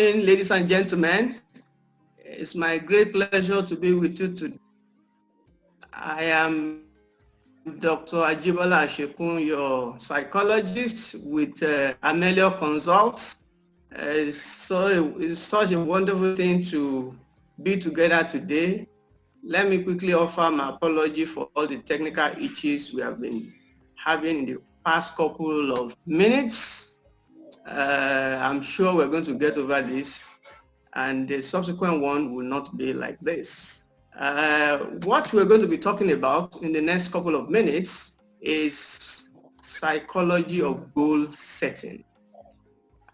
morning, ladies and gentlemen. It's my great pleasure to be with you today. I am Dr. Ajibola Ashekun, your psychologist with Amelior Consults. It's such a wonderful thing to be together today. Let me quickly offer my apology for all the technical issues we have been having in the past couple of minutes. I'm sure we're going to get over this, and the subsequent one will not be like this. What we're going to be talking about in the next couple of minutes is psychology of goal setting.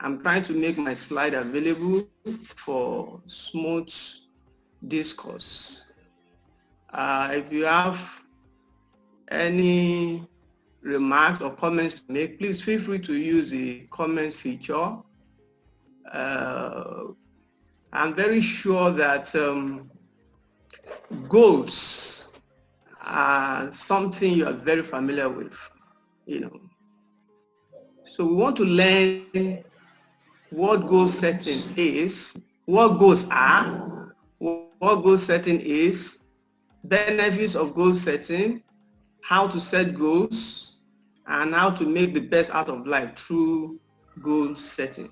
I'm trying to make my slide available for smooth discourse. If you have any remarks or comments to make, please feel free to use the comment feature. I'm very sure that goals are something you are very familiar with, So we want to learn what goal setting is, what goals are, what goal setting is, benefits of goal setting, how to set goals, and how to make the best out of life through goal setting.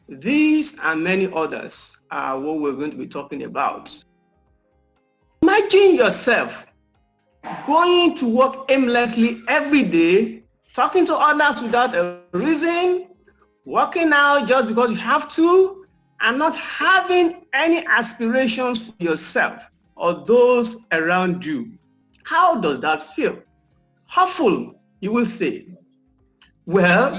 These and many others are what we're going to be talking about. Imagine yourself going to work aimlessly every day, talking to others without a reason, working out just because you have to, and not having any aspirations for yourself or those around you. How does that feel? Hopeful, you will say. Well,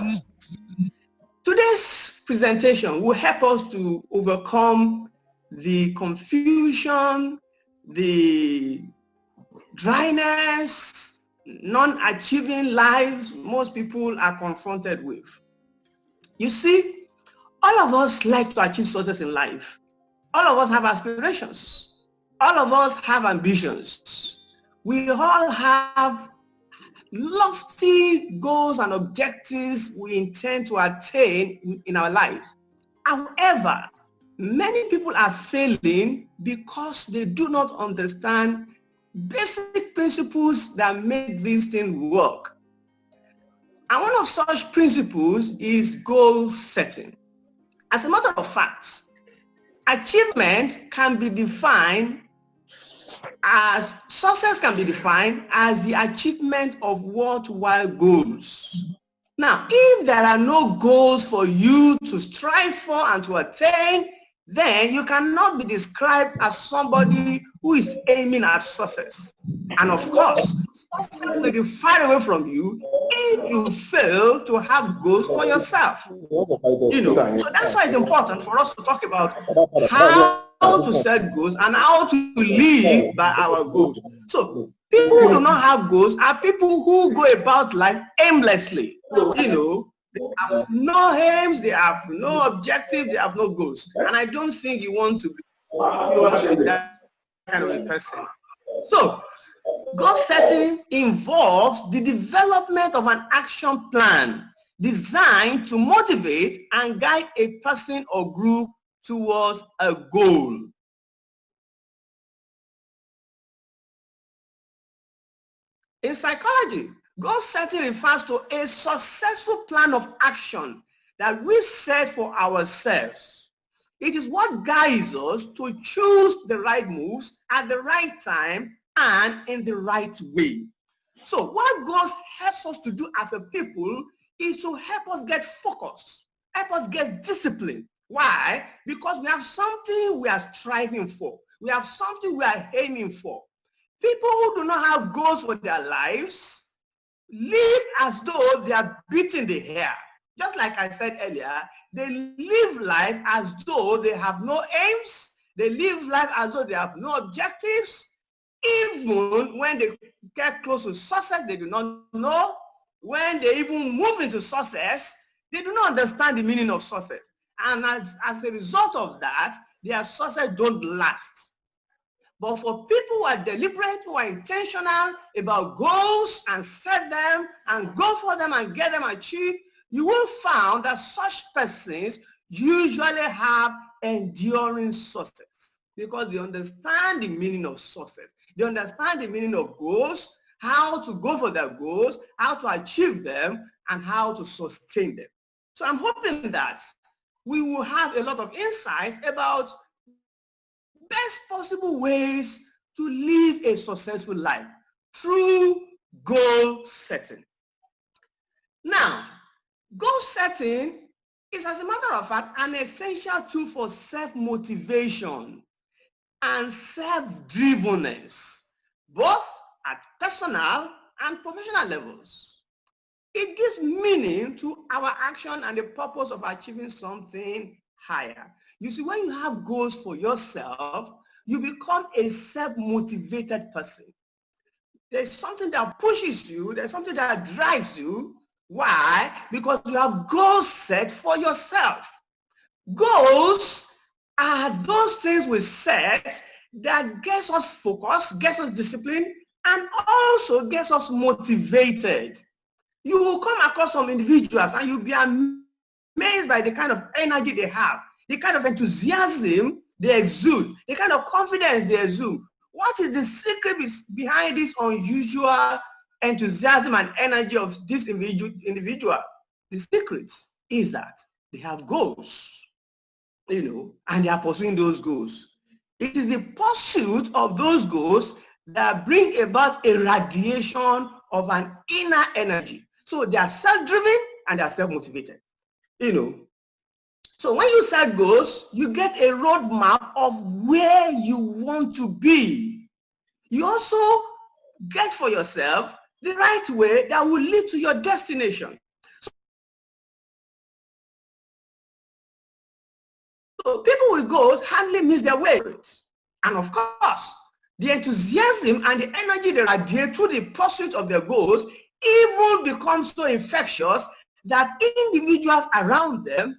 today's presentation will help us to overcome the confusion, the dryness, non-achieving lives most people are confronted with. You see, all of us like to achieve success in life. All of us have aspirations. All of us have ambitions. We all have lofty goals and objectives we intend to attain in our lives. However, many people are failing because they do not understand basic principles that make these things work. And one of such principles is goal setting. As a matter of fact, achievement can be defined as success can be defined as the achievement of worthwhile goals. Now, if there are no goals for you to strive for and to attain, then you cannot be described as somebody who is aiming at success. And of course, success may be far away from you if you fail to have goals for yourself. So that's why it's important for us to talk about how to set goals and how to live by our goals. So people who do not have goals are people who go about life aimlessly. They have no aims, they have no objective, they have no goals. And I don't think you want to be that kind of a person. So goal setting involves the development of an action plan designed to motivate and guide a person or group towards a goal. In psychology, goal setting refers to a successful plan of action that we set for ourselves. It is what guides us to choose the right moves at the right time and in the right way. So what goals helps us to do as a people is to help us get focused, help us get disciplined. Why? Because we have something we are striving for. We have something we are aiming for. People who do not have goals for their lives live as though they are beating the air. Just like I said earlier, they live life as though they have no aims. They live life as though they have no objectives. Even when they get close to success, they do not know. When they even move into success, they do not understand the meaning of success. And as a result of that, their success don't last. But for people who are deliberate, who are intentional about goals and set them and go for them and get them achieved, you will find that such persons usually have enduring success because they understand the meaning of success. They understand the meaning of goals, how to go for their goals, how to achieve them, and how to sustain them. So I'm hoping that we will have a lot of insights about best possible ways to live a successful life through goal setting. Now, goal setting is, as a matter of fact, an essential tool for self-motivation and self-drivenness, both at personal and professional levels. It gives meaning to our action and the purpose of achieving something higher. You see, when you have goals for yourself, you become a self-motivated person. There's something that pushes you, there's something that drives you. Why? Because you have goals set for yourself. Goals are those things we set that gets us focused, gets us disciplined, and also gets us motivated. You will come across some individuals and you'll be amazed by the kind of energy they have, the kind of enthusiasm they exude, the kind of confidence they exude. What is the secret behind this unusual enthusiasm and energy of this individual? The secret is that they have goals, and they are pursuing those goals. It is the pursuit of those goals that bring about a radiation of an inner energy. So they are self-driven and they are self-motivated. So when you set goals, you get a roadmap of where you want to be. You also get for yourself the right way that will lead to your destination. So people with goals hardly miss their way. And of course, the enthusiasm and the energy they radiate through the pursuit of their goals even becomes so infectious that individuals around them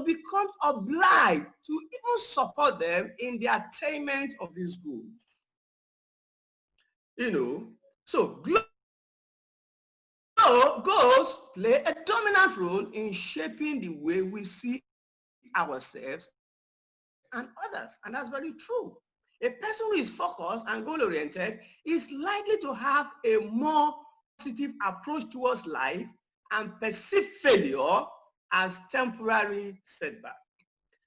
become obliged to even support them in the attainment of these goals. So goals play a dominant role in shaping the way we see ourselves and others, and that's very true. A person who is focused and goal-oriented is likely to have a more positive approach towards life and perceive failure as temporary setback.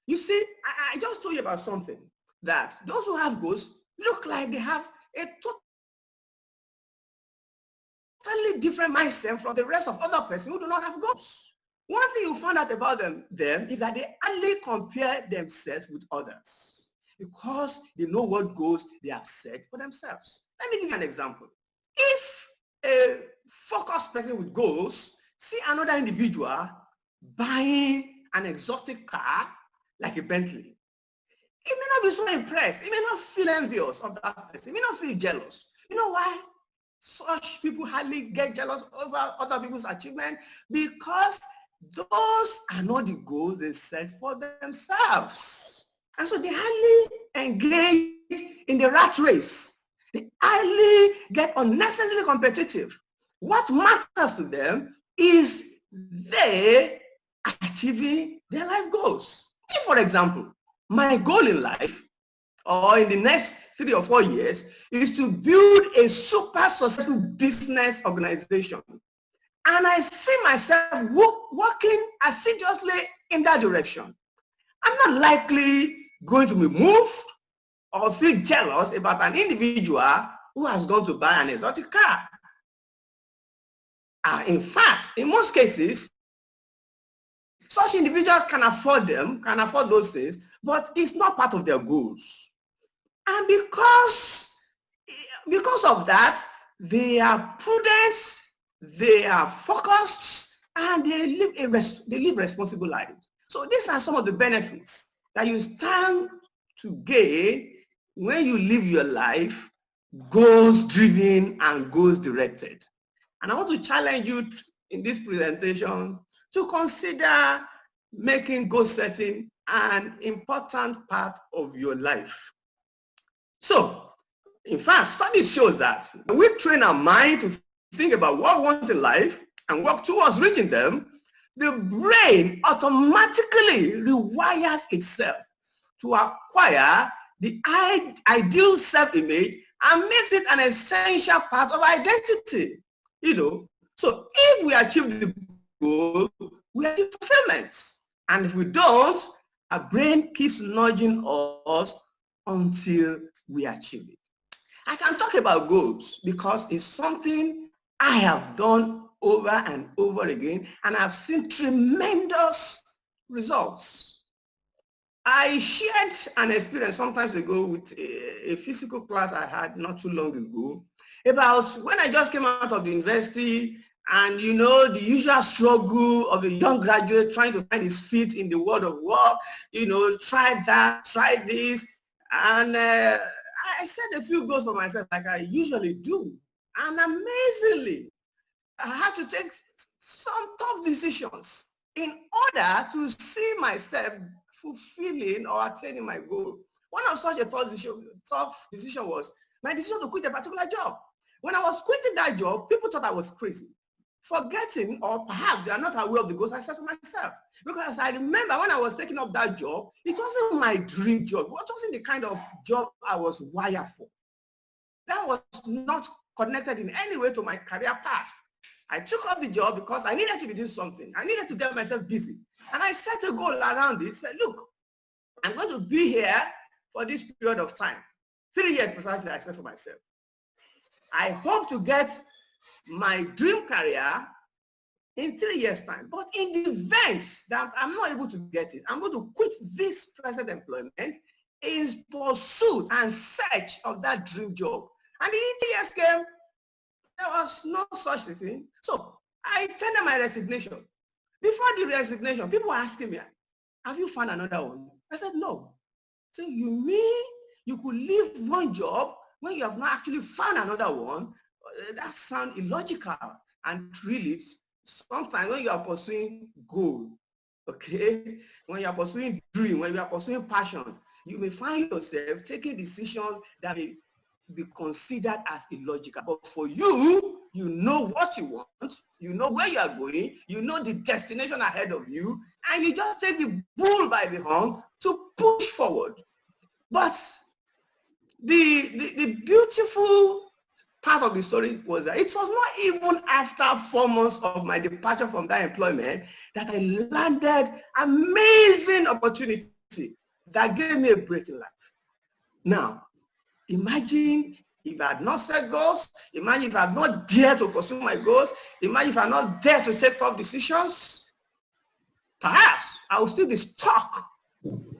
You see, I just told you about something, that those who have goals look like they have a totally different mindset from the rest of other persons who do not have goals. One thing you find out about them is that they only compare themselves with others because they know what goals they have set for themselves. Let me give you an example. If a focused person with goals see another individual buying an exotic car like a Bentley, he may not be so impressed. He may not feel envious of that person. He may not feel jealous. You know why? Such people hardly get jealous over other people's achievement, because those are not the goals they set for themselves. And so they hardly engage in the rat race. They hardly get unnecessarily competitive. What matters to them is they achieving their life goals. If, for example, my goal in life or in the next 3 or 4 years is to build a super successful business organization, and I see myself working assiduously in that direction, I'm not likely going to be moved or feel jealous about an individual who has gone to buy an exotic car. In fact, in most cases, such individuals can afford those things, but it's not part of their goals. And because of that, they are prudent, they are focused, and they live responsible lives. So these are some of the benefits that you stand to gain when you live your life goals-driven and goals-directed. And I want to challenge you in this presentation to consider making goal setting an important part of your life. So, in fact, studies shows that when we train our mind to think about what we want in life and work towards reaching them, the brain automatically rewires itself to acquire the ideal self-image and makes it an essential part of identity. So if we achieve the goal, we achieve fulfillment. And if we don't, our brain keeps nudging us until we achieve it. I can talk about goals because it's something I have done over and over again, and I've seen tremendous results. I shared an experience sometimes ago with a physical class I had not too long ago about when I just came out of the university, and the usual struggle of a young graduate trying to find his feet in the world of work, try that, try this. And I set a few goals for myself like I usually do. And amazingly, I had to take some tough decisions in order to see myself fulfilling or attaining my goal. One of such a tough decision was my decision to quit a particular job. When I was quitting that job, people thought I was crazy, forgetting, or perhaps they are not aware of the goals I set for myself. Because I remember when I was taking up that job, it wasn't my dream job. It wasn't the kind of job I was wired for. That was not connected in any way to my career path. I took up the job because I needed to be doing something. I needed to get myself busy. And I set a goal around it. Said, look, I'm going to be here for this period of time. 3 years precisely, I set for myself. I hope to get my dream career in 3 years' time. But in the event that I'm not able to get it, I'm going to quit this present employment in pursuit and search of that dream job. And the 3 years came, there was no such thing. So I tendered my resignation. Before the resignation, people were asking me, have you found another one? I said, no. So you mean you could leave one job when you have not actually found another one? That sounds illogical. And really, sometimes when you are pursuing goal, okay, when you are pursuing dream, when you are pursuing passion, you may find yourself taking decisions that may be considered as illogical. But for you, you know what you want, you know where you are going, you know the destination ahead of you, and you just take the bull by the horn to push forward. But the beautiful part of the story was that it was not even after 4 months of my departure from that employment that I landed amazing opportunity that gave me a break in life. Now, imagine if I had not set goals, imagine if I had not dared to pursue my goals, imagine if I had not dared to take tough decisions, perhaps I would still be stuck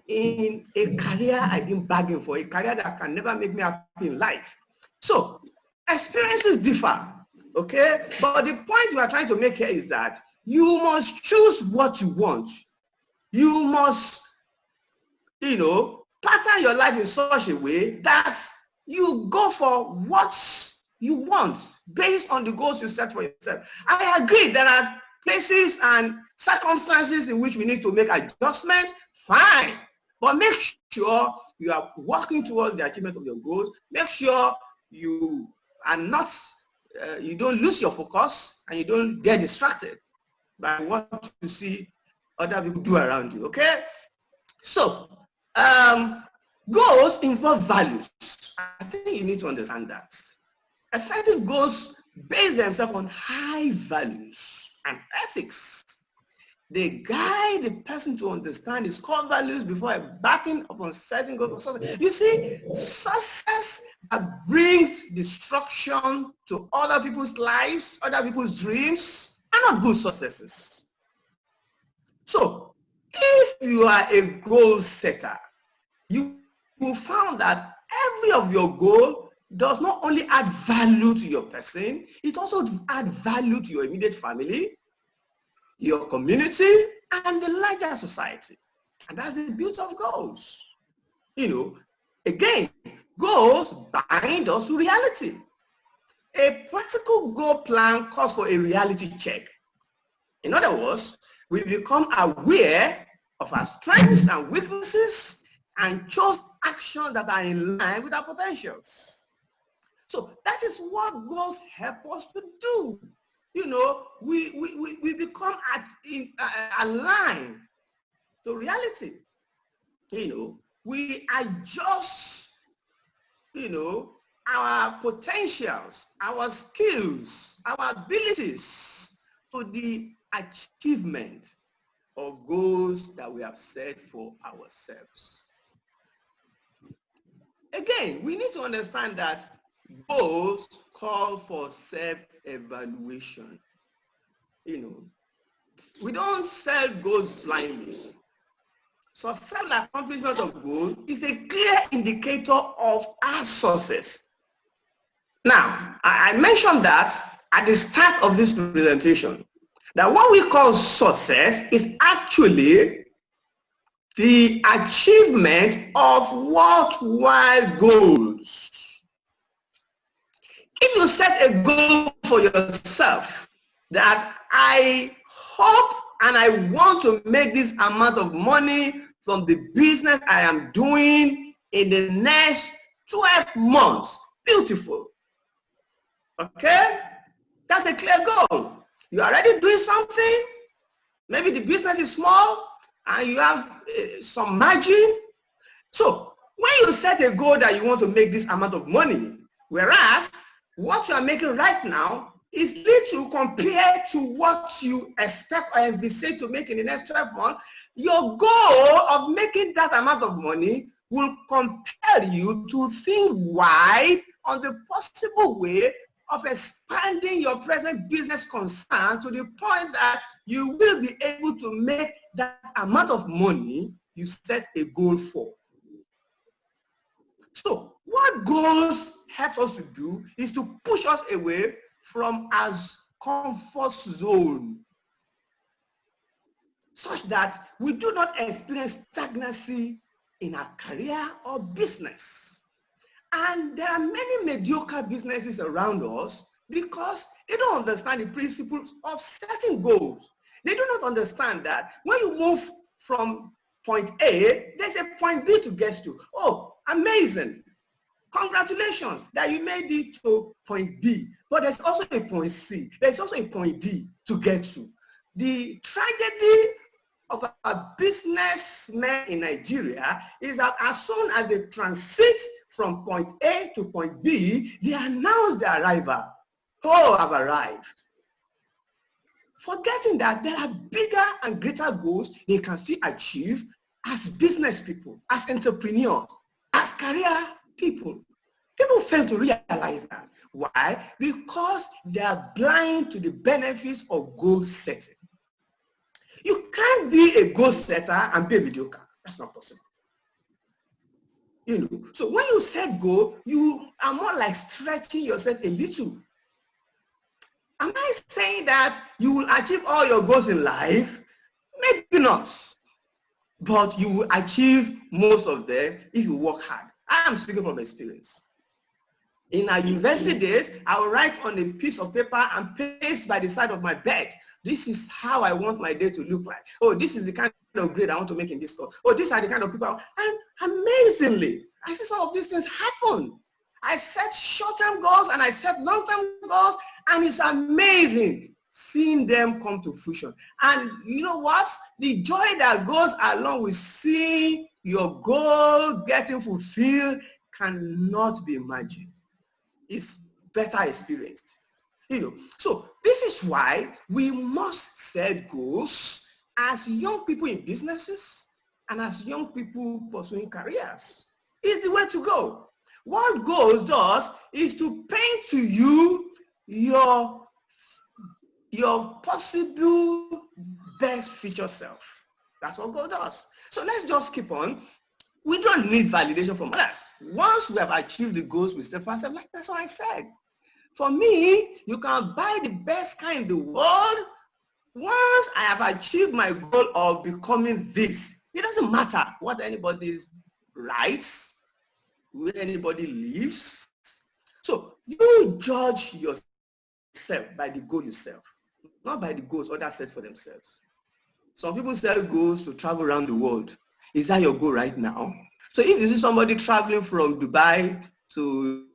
in a career I've been bargaining for, a career that can never make me happy in life. So, experiences differ, okay? But the point we are trying to make here is that you must choose what you want. You must, pattern your life in such a way that you go for what you want based on the goals you set for yourself. I agree there are places and circumstances in which we need to make adjustments, fine. But make sure you are working towards the achievement of your goals. Make sure you are not, you don't lose your focus and you don't get distracted by what you see other people do around you, okay? So, goals involve values. I think you need to understand that. Effective goals base themselves on high values and ethics. They guide the person to understand his core values before embarking upon setting goals for success. You see, success that brings destruction to other people's lives, other people's dreams, are not good successes. So, if you are a goal setter, you will find that every of your goal does not only add value to your person, it also adds value to your immediate family, your community, and the larger society. And that's the beauty of goals. Again, goals bind us to reality. A practical goal plan calls for a reality check. In other words, we become aware of our strengths and weaknesses and choose actions that are in line with our potentials. So that is what goals help us to do. we become aligned to reality. We adjust, our potentials, our skills, our abilities to the achievement of goals that we have set for ourselves. Again, we need to understand that goals call for self-evaluation. We don't set goals blindly. Successful accomplishment of goals is a clear indicator of our success. Now, I mentioned that at the start of this presentation, that what we call success is actually the achievement of worthwhile goals. If you set a goal for yourself that I hope and I want to make this amount of money from the business I am doing in the next 12 months, beautiful. Okay? That's a clear goal. You are already doing something. Maybe the business is small and you have some margin. So when you set a goal that you want to make this amount of money, whereas what you are making right now is little compared to what you expect or envisage to make in the next 12 months, your goal of making that amount of money will compel you to think wide on the possible way of expanding your present business concern to the point that you will be able to make that amount of money you set a goal for. So what goals help us to do is to push us away from our comfort zone, such that we do not experience stagnancy in our career or business. And there are many mediocre businesses around us because they don't understand the principles of setting goals. They do not understand that when you move from point A, there's a point B to get to. Oh, amazing. Congratulations that you made it to point B. But there's also a point C. There's also a point D to get to. The tragedy of our businessmen in Nigeria is that as soon as they transit from point A to point B, they announce their arrival. Oh, I've arrived. Forgetting that there are bigger and greater goals they can still achieve as business people, as entrepreneurs, as career people. People fail to realize that. Why? Because they are blind to the benefits of goal setting. You can't be a goal setter and be a mediocre. That's not possible. So when you set goal, you are more like stretching yourself a little. Am I saying that you will achieve all your goals in life? Maybe not. But you will achieve most of them if you work hard. I am speaking from experience. In our university days, I would write on a piece of paper and paste by the side of my bed. This is how I want my day to look like. Oh, this is the kind of grade I want to make in this course. Oh, these are the kind of people. And amazingly, I see some of these things happen. I set short-term goals and I set long-term goals, and it's amazing seeing them come to fruition. And you know what? The joy that goes along with seeing your goal getting fulfilled cannot be imagined. It's better experienced. So this is why we must set goals as young people in businesses and as young people pursuing careers. It's the way to go. What goals does is to paint to you your possible best future self. That's what goal does. So let's just keep on. We don't need validation from others. Once we have achieved the goals we set for ourselves, like that's what I said. For me, you can buy the best car in the world. Once I have achieved my goal of becoming this, it doesn't matter what anybody writes, where anybody lives. So you judge yourself by the goal you set, not by the goals others set for themselves. Some people set goals to travel around the world. Is that your goal right now? So if you see somebody traveling from Dubai to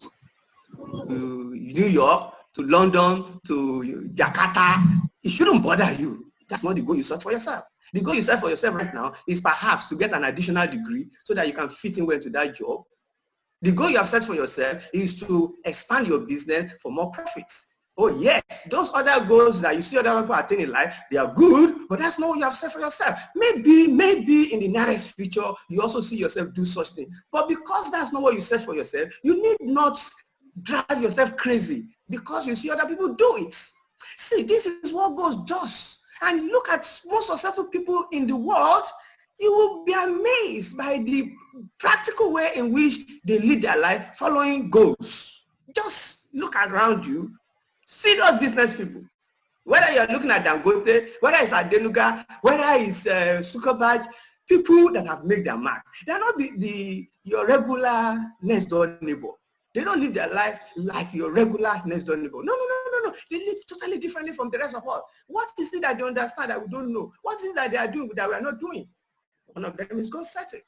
New York, to London, to Jakarta. It shouldn't bother you. That's not the goal you set for yourself. The goal you set for yourself right now is perhaps to get an additional degree so that you can fit in well to that job. The goal you have set for yourself is to expand your business for more profits. Oh yes, those other goals that you see other people attain in life, they are good, but that's not what you have set for yourself. Maybe in the nearest future, you also see yourself do such thing. But because that's not what you set for yourself, you need not drive yourself crazy because you see other people do it. See, this is what God does. And look at most successful people in the world, you will be amazed by the practical way in which they lead their life following goals. Just look around you, see those business people. Whether you're looking at Dangote, whether it's Adenuga, whether it's Zuckerberg, people that have made their mark. They're not your regular next door neighbor. They don't live their life like your regular next door neighbor. No. They live totally differently from the rest of us. What is it that they understand that we don't know? What is it that they are doing that we are not doing? One of them is God setting.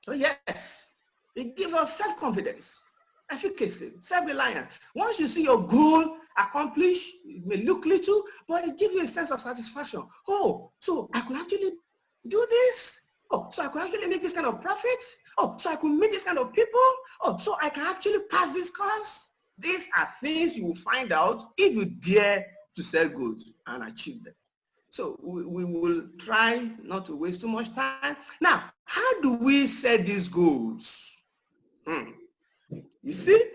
So yes, it gives us self-confidence, efficacy, self-reliance. Once you see your goal accomplished, it may look little, but it gives you a sense of satisfaction. Oh, so I could actually do this? Oh, so I could actually make this kind of profit? Oh, so I could meet this kind of people? Oh, so I can actually pass this course? These are things you will find out if you dare to set goals and achieve them. So we will try not to waste too much time. Now, how do we set these goals? You see,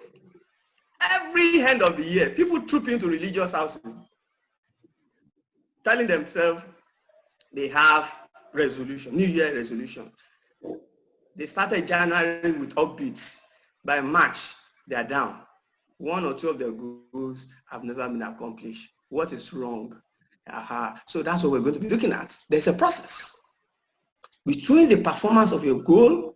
every end of the year, people troop into religious houses, telling themselves they have resolution, New Year resolution. They started January with upbeats. By March, they are down. One or two of their goals have never been accomplished. What is wrong? So that's what we're going to be looking at. There's a process between the performance of your goal.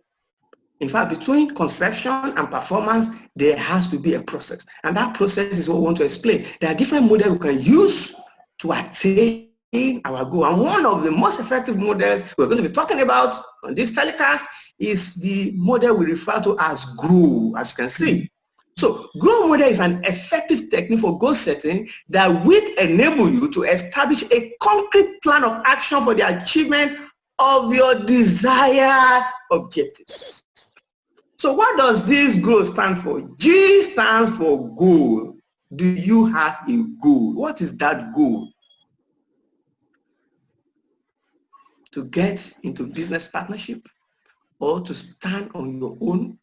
In fact, between conception and performance, there has to be a process. And that process is what we want to explain. There are different models we can use to attain our goal. And one of the most effective models we're going to be talking about on this telecast is the model we refer to as GROW, as you can see. So GROW model is an effective technique for goal setting that will enable you to establish a concrete plan of action for the achievement of your desired objectives. So what does this GROW stand for? G stands for goal. Do you have a goal? What is that goal? To get into business partnership or to stand on your own?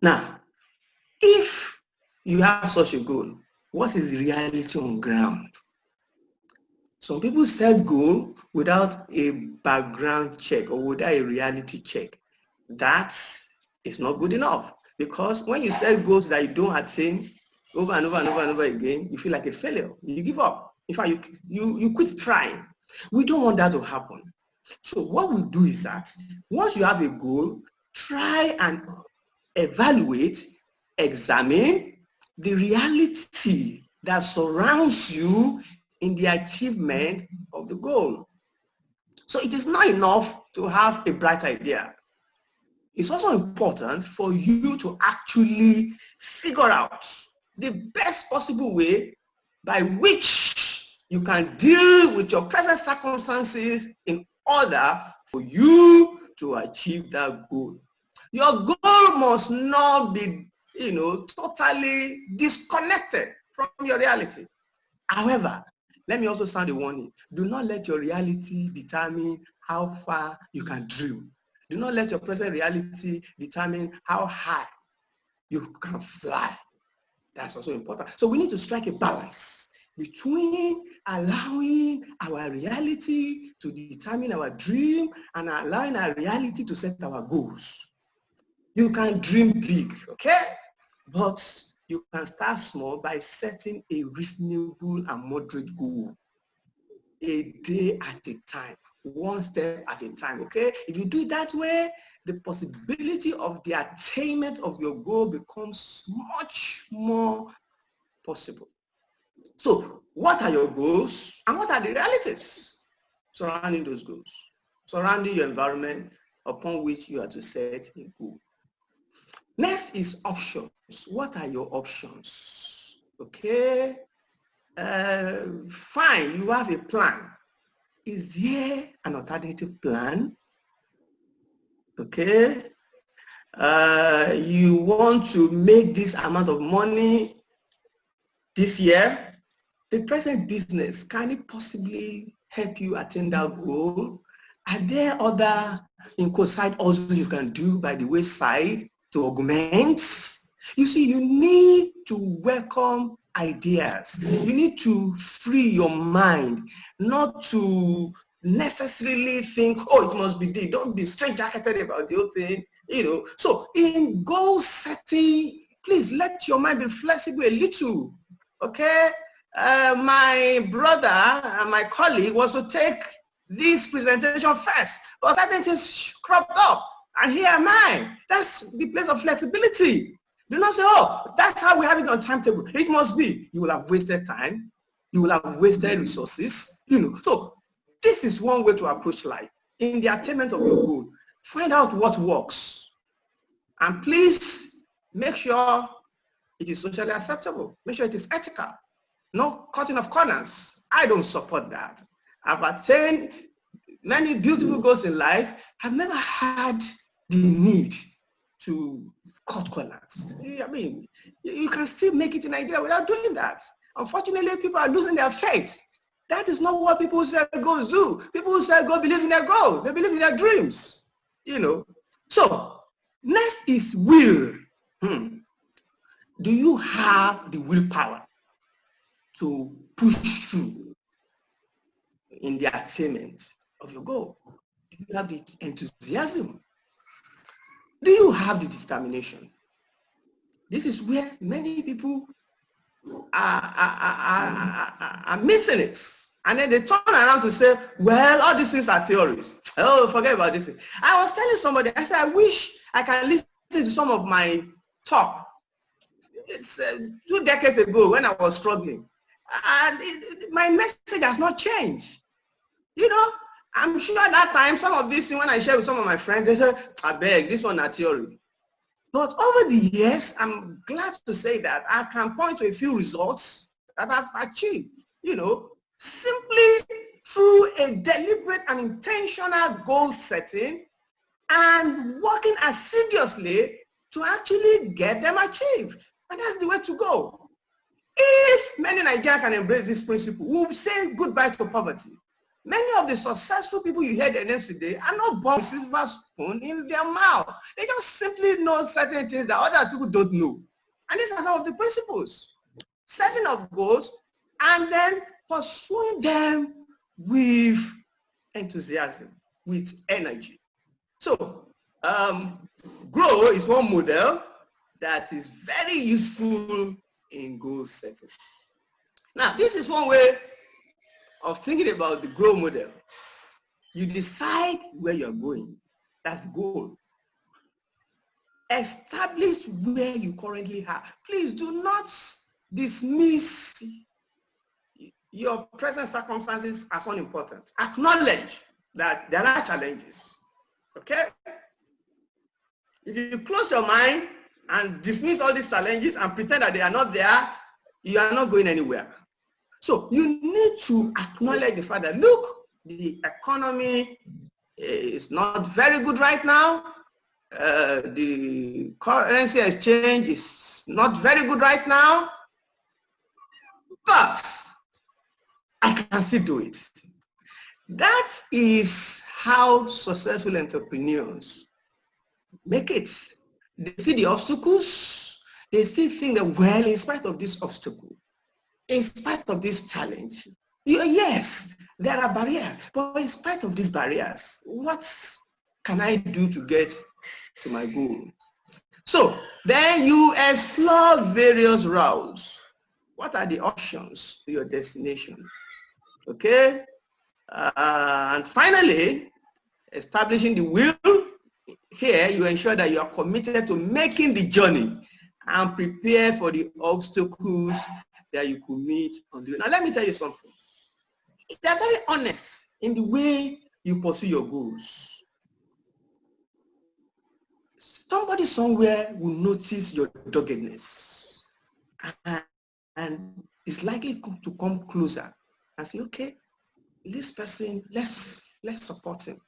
Now, if you have such a goal, what is the reality on ground? Some people set goal without a background check or without a reality check. That is not good enough, because when you set goals that you don't attain over and over and over and over again, you feel like a failure. You give up. In fact, you quit trying. We don't want that to happen. So what we do is that once you have a goal, try and evaluate, examine the reality that surrounds you in the achievement of the goal. So it is not enough to have a bright idea. It's also important for you to actually figure out the best possible way by which you can deal with your present circumstances in order for you to achieve that goal. Your goal must not be, totally disconnected from your reality. However, let me also sound a warning. Do not let your reality determine how far you can dream. Do not let your present reality determine how high you can fly. That's also important. So we need to strike a balance between allowing our reality to determine our dream and allowing our reality to set our goals. You can dream big, okay? But you can start small by setting a reasonable and moderate goal. A day at a time, one step at a time, okay? If you do it that way, the possibility of the attainment of your goal becomes much more possible. So what are your goals and what are the realities surrounding those goals, surrounding your environment upon which you are to set a goal? Next is options. What are your options? Okay, fine, you have a plan. Is there an alternative plan? Okay, you want to make this amount of money this year. The present business, can it possibly help you attain that goal? Are there other side also you can do by the wayside to augment? You see, you need to welcome ideas. You need to free your mind, not to necessarily think, oh, it must be this. Don't be straight-jacketed about the whole thing, you know. So in goal setting, please let your mind be flexible a little, okay? My brother and my colleague was to take this presentation first, but certain things cropped up, and here am I. That's the place of flexibility. Do not say, oh, that's how we have it on timetable. It must be. You will have wasted time. You will have wasted resources. You know. So this is one way to approach life. In the attainment of your goal, find out what works. And please make sure it is socially acceptable. Make sure it is ethical. No cutting of corners. I don't support that. I've attained many beautiful goals in life. I've never had the need to cut corners. I mean, you can still make it in Nigeria without doing that. Unfortunately, people are losing their faith. That is not what people who say goals do. People who say go believe in their goals. They believe in their dreams. You know. So, next is will. Do you have the willpower to push through in the attainment of your goal? Do you have the enthusiasm? Do you have the determination? This is where many people are missing it. And then they turn around to say, well, all these things are theories. Oh, forget about this thing. I was telling somebody, I said, I wish I can listen to some of my talk. It's 2 decades ago when I was struggling. And my message has not changed. You know, I'm sure at that time, some of these things, when I share with some of my friends, they say, I beg, this one is theory. But over the years, I'm glad to say that I can point to a few results that I've achieved, you know, simply through a deliberate and intentional goal setting and working assiduously to actually get them achieved. And that's the way to go. If many Nigerians can embrace this principle, we'll say goodbye to poverty. Many of the successful people you hear their names today are not born with silver spoon in their mouth. They just simply know certain things that other people don't know. And these are some of the principles. Setting of goals and then pursuing them with enthusiasm, with energy. So, Grow is one model that is very useful in goal setting. Now, this is one way of thinking about the Grow model. You decide where you're going. That's the goal. Establish where you currently are. Please do not dismiss your present circumstances as unimportant. Acknowledge that there are challenges. Okay? If you close your mind and dismiss all these challenges and pretend that they are not there, you are not going anywhere. So you need to acknowledge the fact that, look, the economy is not very good right now. The currency exchange is not very good right now. But I can still do it. That is how successful entrepreneurs make it. They see the obstacles. They still think that, well, in spite of this obstacle, in spite of this challenge, yes, there are barriers, but in spite of these barriers, what can I do to get to my goal? So then you explore various routes. What are the options to your destination? Okay? And finally, establishing the will. Here, you ensure that you are committed to making the journey and prepare for the obstacles that you could meet on the way. Now, let me tell you something. If they are very honest in the way you pursue your goals, somebody somewhere will notice your doggedness. and is likely to come closer and say, okay, this person, let's support him.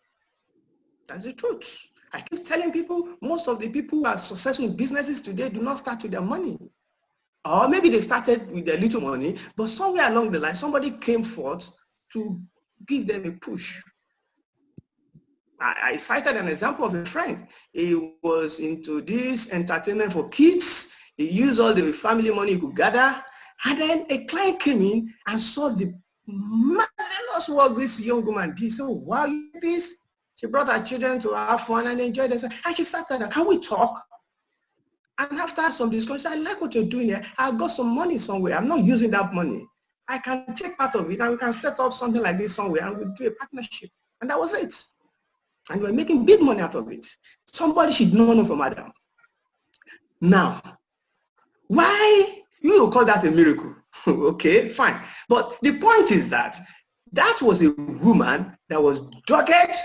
That's the truth. I keep telling people, most of the people who are successful in businesses today do not start with their money. Or maybe they started with their little money, but somewhere along the line, somebody came forth to give them a push. I cited an example of a friend. He was into this entertainment for kids. He used all the family money he could gather. And then a client came in and saw the marvelous work this young woman did. So, wow, this. She brought her children to have fun and enjoy themselves. And she sat there, can we talk? And after some discussion, I like what you're doing here. I've got some money somewhere. I'm not using that money. I can take part of it and we can set up something like this somewhere and we'll do a partnership. And that was it. And we're making big money out of it. Somebody should know from Adam. Now, why you will call that a miracle? Okay, fine. But the point is that was a woman that was dogged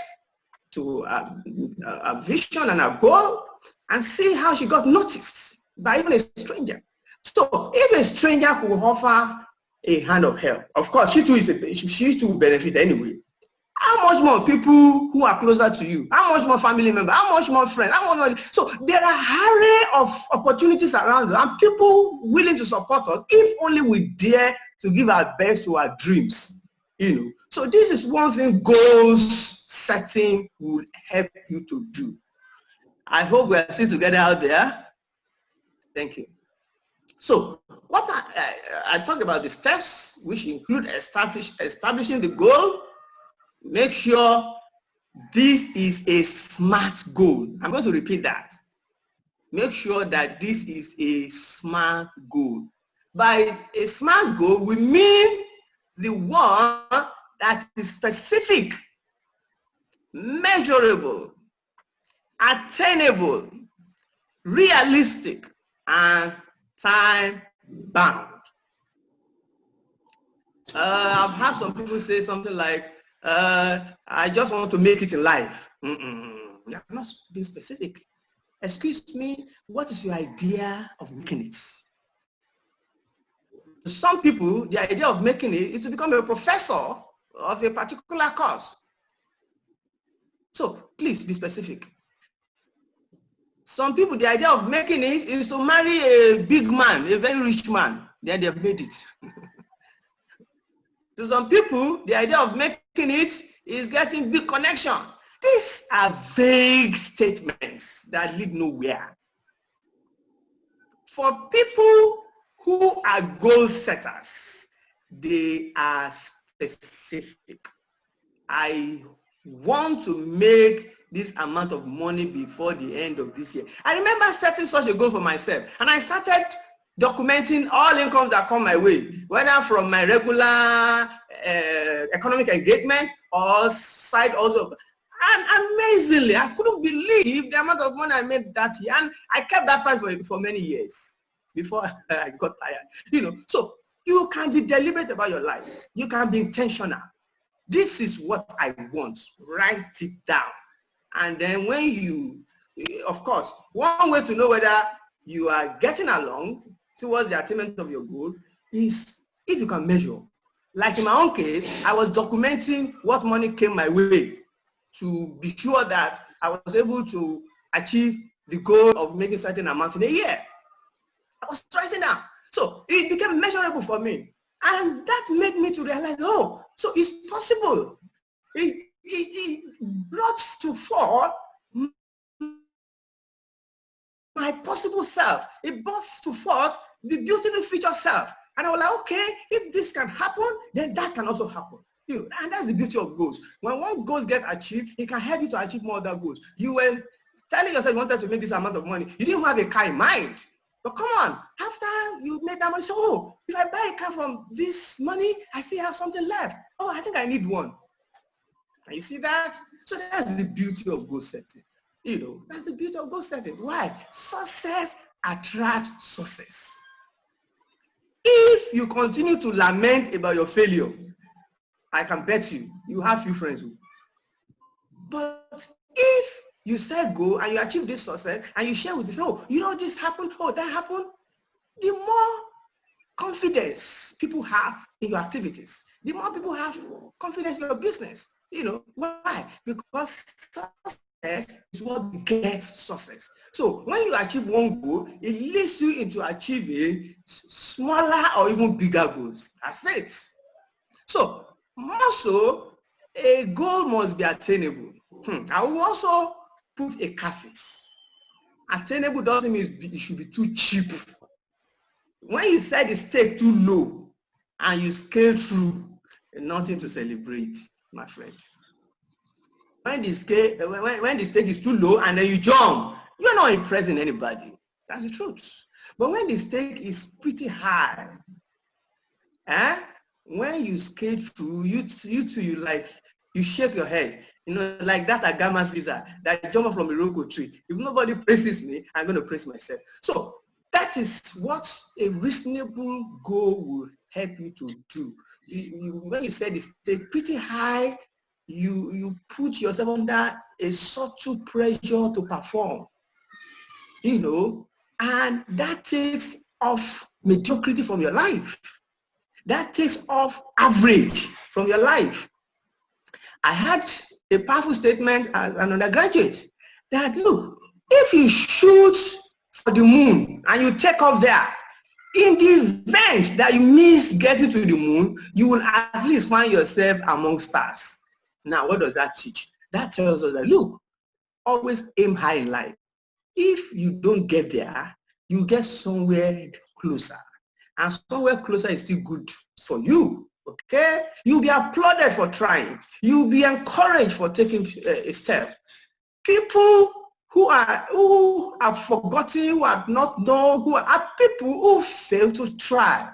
to a vision and a goal, and see how she got noticed by even a stranger. So if a stranger could offer a hand of help, of course, she too benefit anyway. How much more people who are closer to you? How much more family members? How much more friends? How much more? So there are an array of opportunities around us and people willing to support us if only we dare to give our best to our dreams. So this is one thing goals setting will help you to do. I hope we are still together out there. Thank you. So what I talked about the steps, which include establishing the goal. Make sure this is a SMART goal. I'm going to repeat that. Make sure that this is a SMART goal. By a SMART goal, we mean the one that is specific, measurable, attainable, realistic, and time-bound. I've had some people say something like, I just want to make it in life. I'm not being specific. Excuse me, what is your idea of making it? Some people, the idea of making it is to become a professor of a particular course. So please be specific. Some people, the idea of making it is to marry a big man, a very rich man. Then they've made it. To some people, the idea of making it is getting big connection. These are vague statements that lead nowhere. For people who are goal setters, they are specific. I want to make this amount of money before the end of this year. I remember setting such a goal for myself, and I started documenting all incomes that come my way, whether from my regular economic engagement or side also. And amazingly, I couldn't believe the amount of money I made that year. And I kept that price for many years before I got tired. So you can be deliberate about your life. You can be intentional. This is what I want. Write it down. And then when you, of course, one way to know whether you are getting along towards the attainment of your goal is if you can measure. Like in my own case, I was documenting what money came my way to be sure that I was able to achieve the goal of making certain amount in a year. I was writing down. So it became measurable for me. And that made me to realize, oh, so it's possible. It brought to fore my possible self. It brought to forth the beautiful future self. And I was like, okay, if this can happen, then that can also happen. And that's the beauty of goals. When one goal gets achieved, it can help you to achieve more other goals. You were telling yourself you wanted to make this amount of money. You didn't have a car in mind. But come on, after you made that money, so, oh, if I buy a car from this money, I still have something left. Oh, I think I need one. Can you see that? So that's the beauty of goal setting. That's the beauty of goal setting. Why? Success attracts success. If you continue to lament about your failure, I can bet you have few friends. But if you set goal and you achieve this success and you share with them, oh, this happened, oh, that happened, the more confidence people have in your activities, the more people have confidence in your business. Why? Because success is what begets success. So when you achieve one goal, it leads you into achieving smaller or even bigger goals. That's it. So also, a goal must be attainable. I will also put a caveat. Attainable doesn't mean it should be too cheap. When you set the stake too low and you scale through, nothing to celebrate, my friend. When the stake is too low and then you jump, you're not impressing anybody. That's the truth. But when the stake is pretty high, when you scale through, you shake your head, like that Agama Caesar that jumped from a Iroko tree. If nobody praises me, I'm going to praise myself. So that is what a reasonable goal will help you to do. When you set the stake pretty high, you put yourself under a subtle pressure to perform, and that takes off mediocrity from your life. That takes off average from your life. I had a powerful statement as an undergraduate that, look, if you shoot for the moon and you take off there, in the event that you miss getting to the moon, you will at least find yourself among stars. Now, what does that teach? That tells us that, look, always aim high in life. If you don't get there, you get somewhere closer. And somewhere closer is still good for you, okay? You'll be applauded for trying. You'll be encouraged for taking a step. People who have forgotten, who have not known, who are people who fail to try.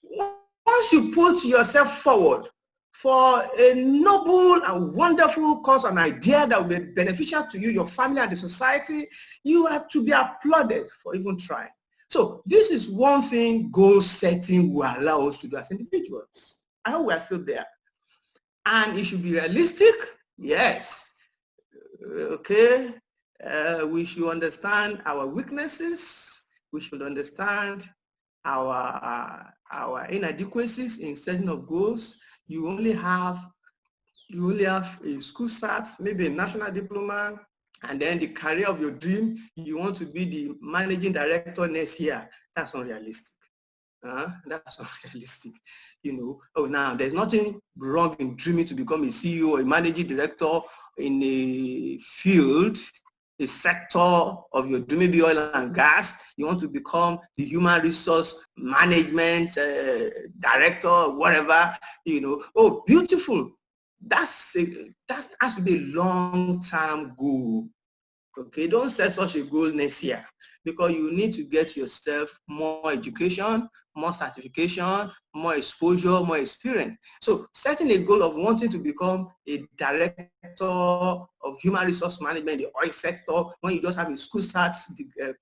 Once you put yourself forward for a noble and wonderful cause, an idea that will be beneficial to you, your family, and the society, you have to be applauded for even trying. So this is one thing goal setting will allow us to do as individuals. I hope we are still there. And it should be realistic, yes. Okay, we should understand our weaknesses. We should understand our inadequacies in setting of goals. You only have a school start, maybe a national diploma, and then the career of your dream, you want to be the managing director next year. That's unrealistic. That's unrealistic. Now there's nothing wrong in dreaming to become a CEO or a managing director in a field, a sector of your dream, maybe oil and gas. You want to become the human resource management director, whatever, Oh, beautiful. That has to be a long-term goal. Okay, don't set such a goal next year, because you need to get yourself more education, more certification, more exposure, more experience. So setting a goal of wanting to become a director of human resource management, the oil sector, when you just have a school start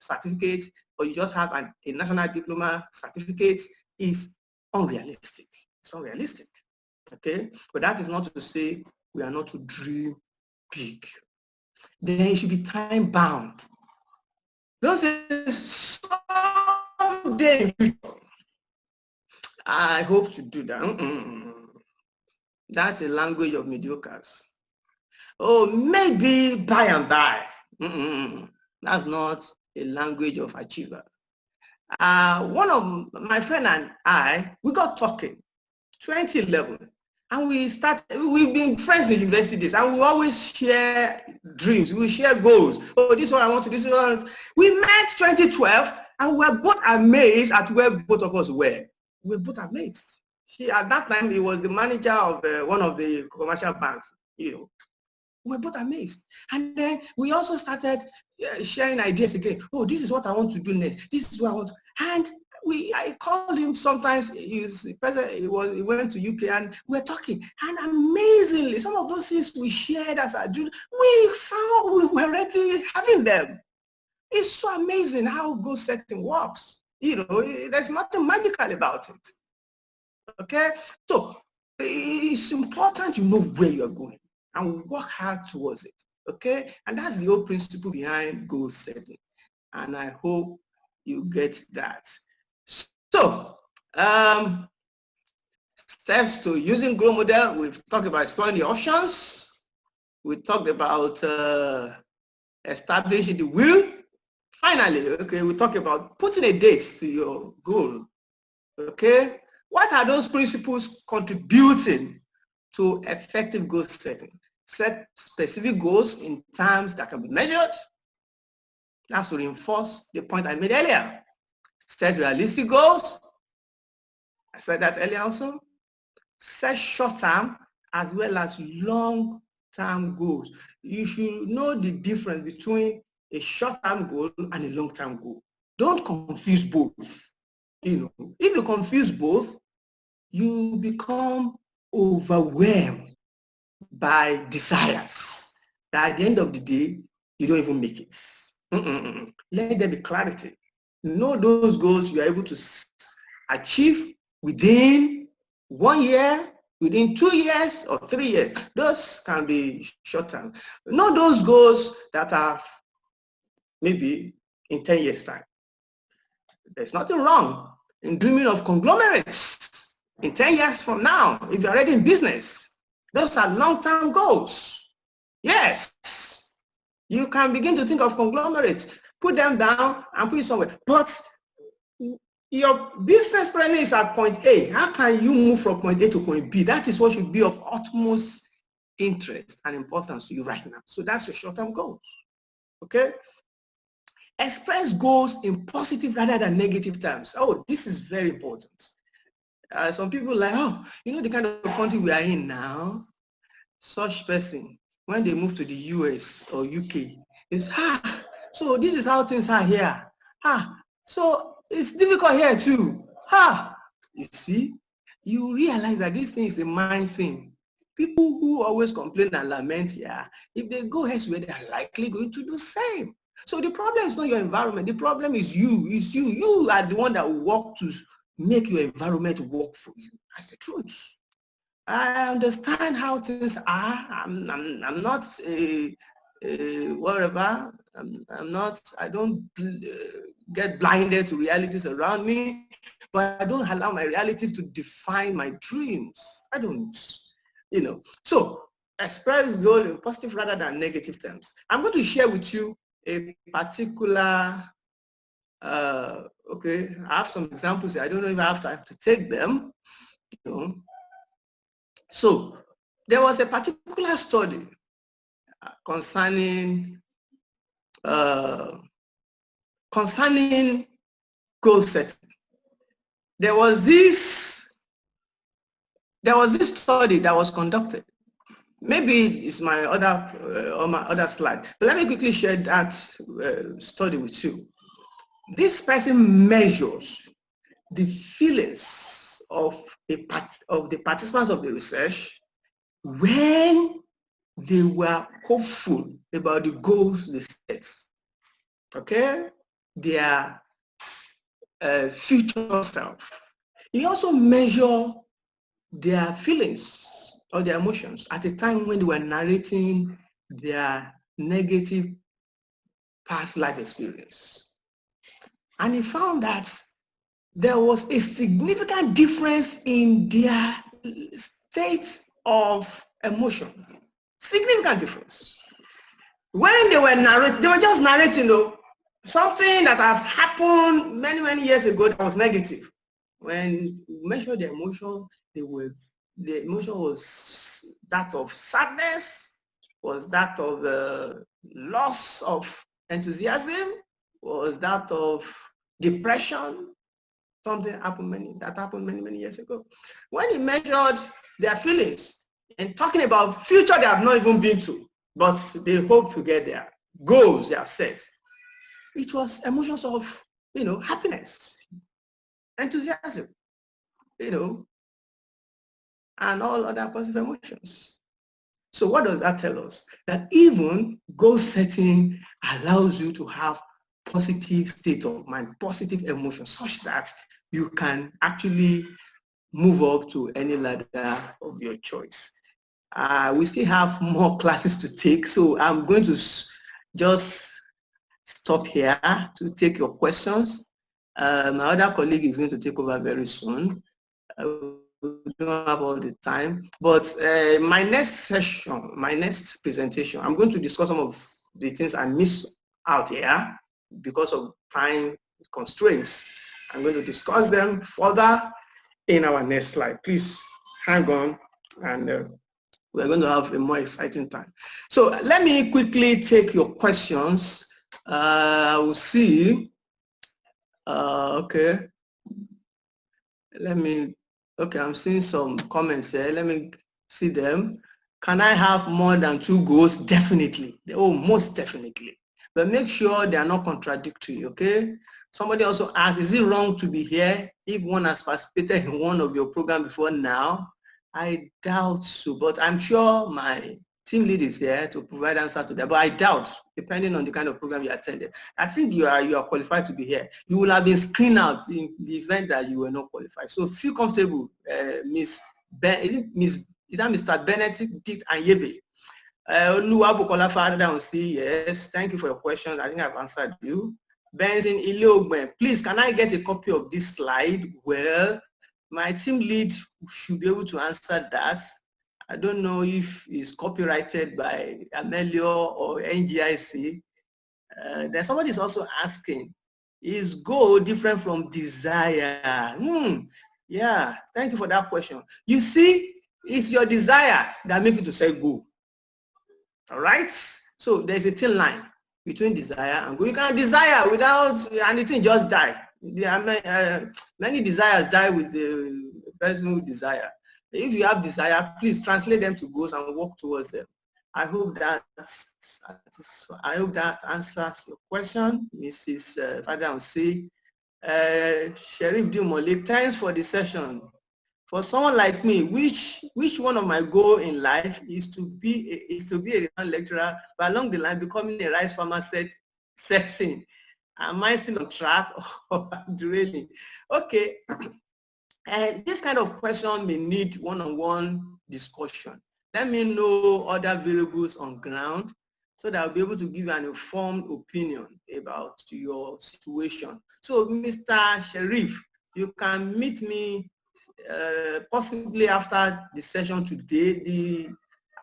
certificate, or you just have a national diploma certificate, is unrealistic. It's unrealistic. Okay, but that is not to say we are not to dream big. Then it should be time bound. Don't say someday I hope to do that. That's a language of mediocres. Oh, maybe by and by. That's not a language of achiever. One of my friend and I, we got talking 2011. And we've been friends in university days, and we always share dreams, we share goals. Oh, this one I want to, this one I want to. We met 2012, and we were both amazed at where both of us were. We were both amazed. At that time, he was the manager of one of the commercial banks, We were both amazed. And then we also started sharing ideas again. Oh, this is what I want to do next. This is what I want to. And I called him sometimes. He went to UK, and we were talking. And amazingly, some of those things we shared as a dream, we found we were already having them. It's so amazing how goal setting works. There's nothing magical about it. Okay? So it's important you know where you're going and work hard towards it. Okay? And that's the whole principle behind goal setting. And I hope you get that. So, steps to using growth model. We've talked about exploring the options. We talked about establishing the will. Finally, okay, we talk about putting a date to your goal. Okay, what are those principles contributing to effective goal setting? Set specific goals in terms that can be measured. That's to reinforce the point I made earlier. Set realistic goals. I said that earlier also. Set short-term as well as long-term goals. You should know the difference between a short-term goal and a long-term goal. Don't confuse both. You know, if you confuse both, you become overwhelmed by desires that at the end of the day, you don't even make it. Let there be clarity. Know those goals you are able to achieve within 1 year, within 2 years or 3 years. Those can be short term. Know those goals that are maybe in 10 years time. There's nothing wrong in dreaming of conglomerates in 10 years from now if you're already in business. Those are long-term goals. Yes, you can begin to think of conglomerates, put them down and put it somewhere. But your business plan is at point A. How can you move from point A to point B? That is what should be of utmost interest and importance to you right now. So that's your short-term goals. Okay? Express goals in positive rather than negative terms. Oh, this is very important. Some people like, oh, you know the kind of country we are in now? Such person, when they move to the US or UK, is, so this is how things are here. So it's difficult here too. You see, you realize that this thing is a mind thing. People who always complain and lament here, if they go elsewhere, they are likely going to do the same. So the problem is not your environment. The problem is you. It's you. You are the one that will work to make your environment work for you. That's the truth. I understand how things are. I'm not whatever. I'm not. I don't get blinded to realities around me, but I don't allow my realities to define my dreams. I don't. You know. So express goal in positive rather than negative terms. I'm going to share with you a particular, okay, I have some examples. I don't know if I have time to take them. You know. So there was a particular study concerning goal setting. There was this study that was conducted. Maybe it's my other on my other slide, but let me quickly share that study with you. This person measures the feelings of the participants of the research when they were hopeful about the goals they set. Okay, their future self. He also measured their feelings or their emotions at a time when they were narrating their negative past life experience. And he found that there was a significant difference in their state of emotion. Significant difference. When they were narrating, they were just narrating something that has happened many, many years ago that was negative. When you measure the emotion, the emotion was that of sadness, was that of loss of enthusiasm, was that of depression. Something happened many years ago. When he measured their feelings and talking about future they have not even been to, but they hope to get there, goals they have set, it was emotions of happiness, enthusiasm, and all other positive emotions. So what does that tell us? That even goal setting allows you to have positive state of mind, positive emotions, such that you can actually move up to any ladder of your choice. We still have more classes to take, so I'm going to just stop here to take your questions. My other colleague is going to take over very soon. We don't have all the time, but my next session, my next presentation, I'm going to discuss some of the things I missed out here because of time constraints. I'm going to discuss them further in our next slide. Please hang on, and we're going to have a more exciting time. So let me quickly take your questions. We'll see. Okay. Okay, I'm seeing some comments here. Let me see them. Can I have more than 2 goals? Definitely. Oh, most definitely. But make sure they are not contradictory, okay? Somebody also asked, is it wrong to be here if one has participated in one of your programs before now? I doubt so, but I'm sure my team lead is here to provide answer to that. But I doubt, depending on the kind of program you attended. I think you are qualified to be here. You will have been screened out in the event that you were not qualified. So feel comfortable, is that Mr. Benedict Anyebe? Oluwabukola Fadaunsi, yes, thank you for your question. I think I've answered you. Benson Ileogben, please, can I get a copy of this slide? Well, my team lead should be able to answer that. I don't know if it's copyrighted by Amelior or NGIC. Then somebody is also asking, is goal different from desire? Yeah, thank you for that question. You see, it's your desire that makes you to say go. All right? So there's a thin line between desire and go. You can desire without anything, just die. Many desires die with the person who desire. If you have desire, please translate them to goals and work towards them. I hope that answers your question, Mrs. Fadaunsi. Sheriff Dumole, thanks for the session. For someone like me, which one of my goals in life is to be a renowned lecturer, but along the line becoming a rice farmer setting. Am I still on track or derailing? Okay. And this kind of question may need one-on-one discussion. Let me know other variables on ground so that I'll be able to give you an informed opinion about your situation. So, Mr. Sheriff, you can meet me possibly after the session today.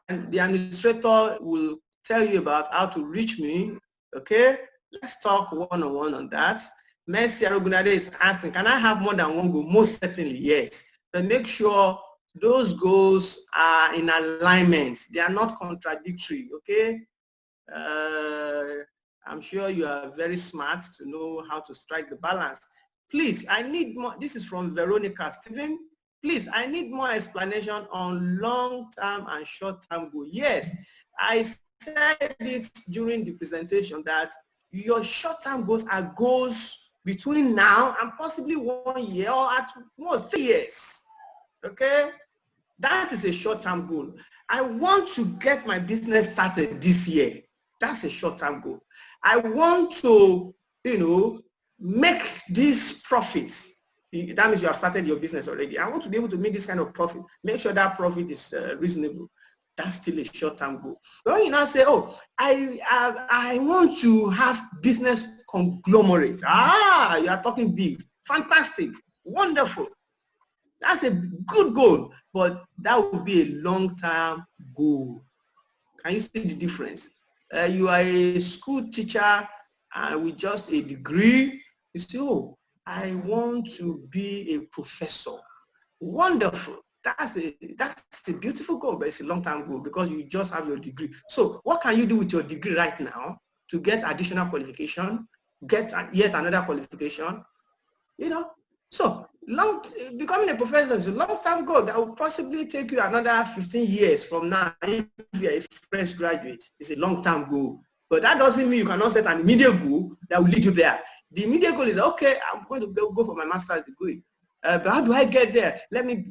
The administrator will tell you about how to reach me, okay? Let's talk one-on-one on that. Mercy Arogunade is asking, can I have more than 1 goal? Most certainly, yes. But make sure those goals are in alignment. They are not contradictory, okay? I'm sure you are very smart to know how to strike the balance. Please, I need more. This is from Veronica Stephen. Please, I need more explanation on long-term and short-term goals. Yes, I said it during the presentation that your short-term goals are goals between now and possibly 1 year or at most 3 years. Okay? That is a short-term goal. I want to get my business started this year. That's a short-term goal. I want to, make this profit. That means you have started your business already. I want to be able to make this kind of profit. Make sure that profit is reasonable. That's still a short-term goal. But when you now say, oh, I want to have business conglomerates. You are talking big. Fantastic. Wonderful. That's a good goal, but that would be a long-term goal. Can you see the difference? You are a school teacher with just a degree. You say, oh, I want to be a professor. Wonderful. That's a beautiful goal, but it's a long-term goal because you just have your degree. So what can you do with your degree right now to get additional qualification, get yet another qualification? So becoming a professor is a long-term goal that will possibly take you another 15 years from now if you're a fresh graduate. It's a long-term goal. But that doesn't mean you cannot set an immediate goal that will lead you there. The immediate goal is, okay, I'm going to go for my master's degree. But how do I get there? Let me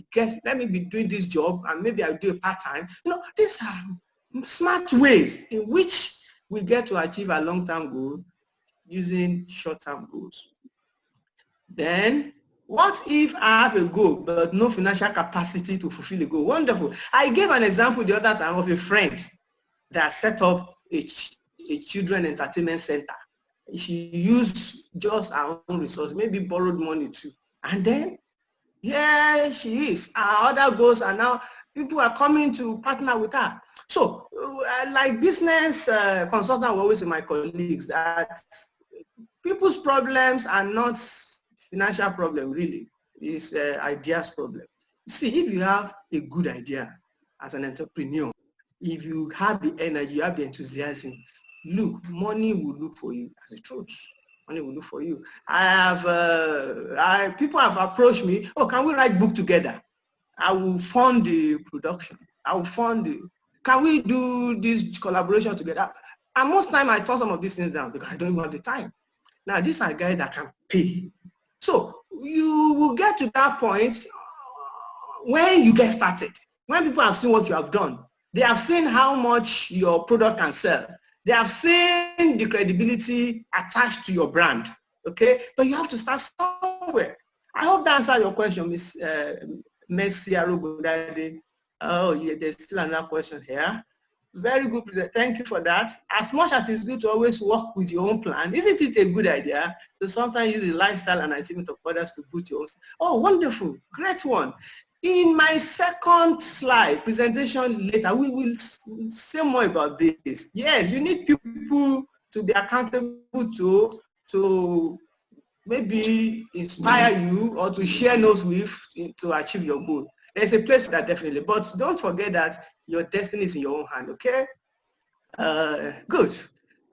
be doing this job and maybe I'll do a part-time. These are smart ways in which we get to achieve a long-term goal using short-term goals. Then, what if I have a goal but no financial capacity to fulfill a goal? Wonderful. I gave an example the other time of a friend that set up a children entertainment center. She used just her own resources, maybe borrowed money too. And then, here she is. Her other goals are now, people are coming to partner with her. So, like business consultant, we always say, my colleagues, that people's problems are not financial problem, really. It's ideas problem. See, if you have a good idea as an entrepreneur, if you have the energy, you have the enthusiasm, look, money will look for you. That's the truth. Money will look for you. People have approached me, oh, can we write book together? I will fund the production. I will fund the, can we do this collaboration together? And most time I turn some of these things down because I don't even have the time. Now, these are guys that can pay. So you will get to that point when you get started. When people have seen what you have done, they have seen how much your product can sell. They have seen the credibility attached to your brand. Okay, but you have to start somewhere. I hope that answers your question, Miss Messi Arubudade. Oh, yeah, there's still another question here. Very good. Thank you for that. As much as it's good to always work with your own plan, isn't it a good idea to sometimes use the lifestyle and achievement of others to boost your own? Oh, wonderful. Great one. In my second slide, presentation later, we will say more about this. Yes, you need people to be accountable to maybe inspire you or to share notes with to achieve your goal. There's a place for that, definitely. But don't forget that your destiny is in your own hand, okay? Good.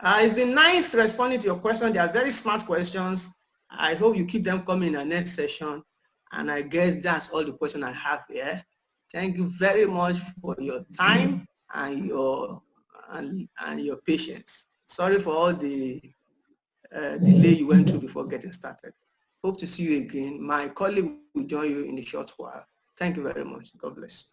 It's been nice responding to your questions. They are very smart questions. I hope you keep them coming in the next session. And I guess that's all the questions I have here. Thank you very much for your time and your patience. Sorry for all the delay you went through before getting started. Hope to see you again. My colleague will join you in a short while. Thank you very much. God bless.